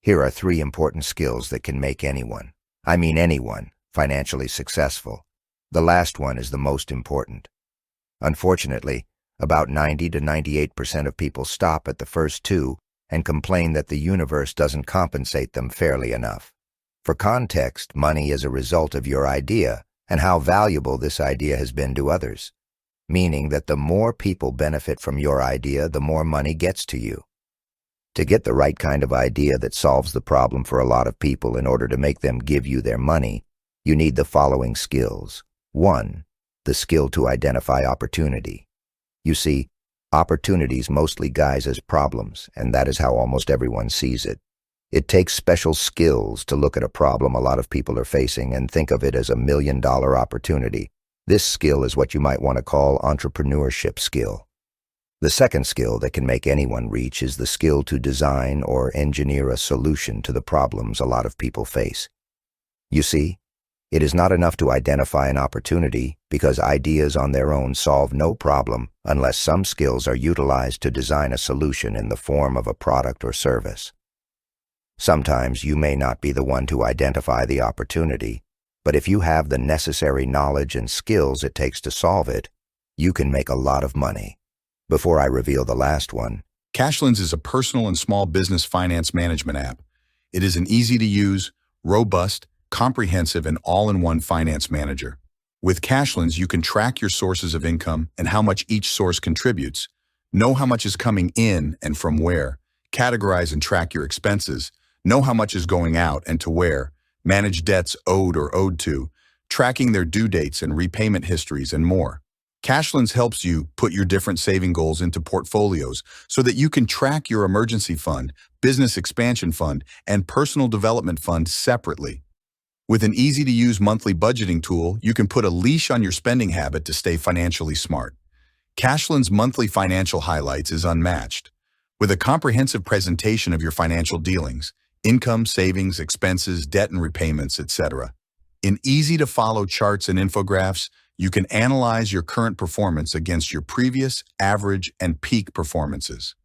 Here are 3 important skills that can make anyone, financially successful. The last one is the most important. Unfortunately, about 90 to 98% of people stop at the first 2 and complain that the universe doesn't compensate them fairly enough. For context, money is a result of your idea and how valuable this idea has been to others, meaning that the more people benefit from your idea, the more money gets to you. To get the right kind of idea that solves the problem for a lot of people in order to make them give you their money, you need the following skills. 1. The skill to identify opportunity. You see, opportunities mostly guise as problems, and that is how almost everyone sees it. It takes special skills to look at a problem a lot of people are facing and think of it as a $1 million opportunity. This skill is what you might want to call entrepreneurship skill. The second skill that can make anyone rich is the skill to design or engineer a solution to the problems a lot of people face. You see, it is not enough to identify an opportunity because ideas on their own solve no problem unless some skills are utilized to design a solution in the form of a product or service. Sometimes you may not be the one to identify the opportunity, but if you have the necessary knowledge and skills it takes to solve it, you can make a lot of money. Before I reveal the last one, Cashlens is a personal and small business finance management app. It is an easy-to-use, robust, comprehensive, and all-in-one finance manager. With Cashlens, you can track your sources of income and how much each source contributes, know how much is coming in and from where, categorize and track your expenses, know how much is going out and to where, manage debts owed or owed to, tracking their due dates and repayment histories, and more. Cashlens helps you put your different saving goals into portfolios so that you can track your emergency fund, business expansion fund, and personal development fund separately. With an easy-to-use monthly budgeting tool, you can put a leash on your spending habit to stay financially smart. Cashlens' monthly financial highlights is unmatched. With a comprehensive presentation of your financial dealings, income, savings, expenses, debt and repayments, etc. In easy-to-follow charts and infographics, you can analyze your current performance against your previous, average, and peak performances.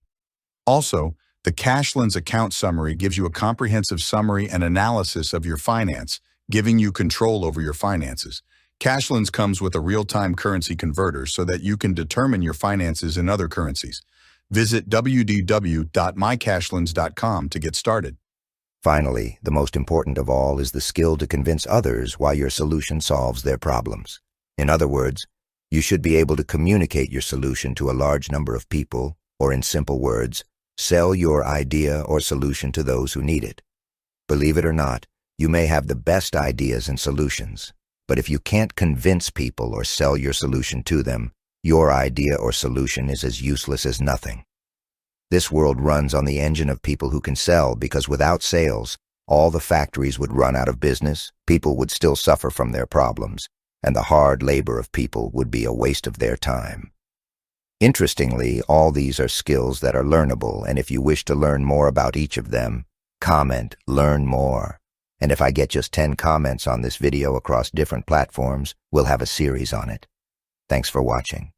Also, the Cashlens account summary gives you a comprehensive summary and analysis of your finance, giving you control over your finances. Cashlens comes with a real-time currency converter so that you can determine your finances in other currencies. Visit www.mycashlens.com to get started. Finally, the most important of all is the skill to convince others why your solution solves their problems. In other words, you should be able to communicate your solution to a large number of people, or in simple words, sell your idea or solution to those who need it. Believe it or not, you may have the best ideas and solutions, but if you can't convince people or sell your solution to them, your idea or solution is as useless as nothing. This world runs on the engine of people who can sell because without sales, all the factories would run out of business, people would still suffer from their problems, and the hard labor of people would be a waste of their time. Interestingly, all these are skills that are learnable, and if you wish to learn more about each of them, comment, learn more. And if I get just 10 comments on this video across different platforms, we'll have a series on it. Thanks for watching.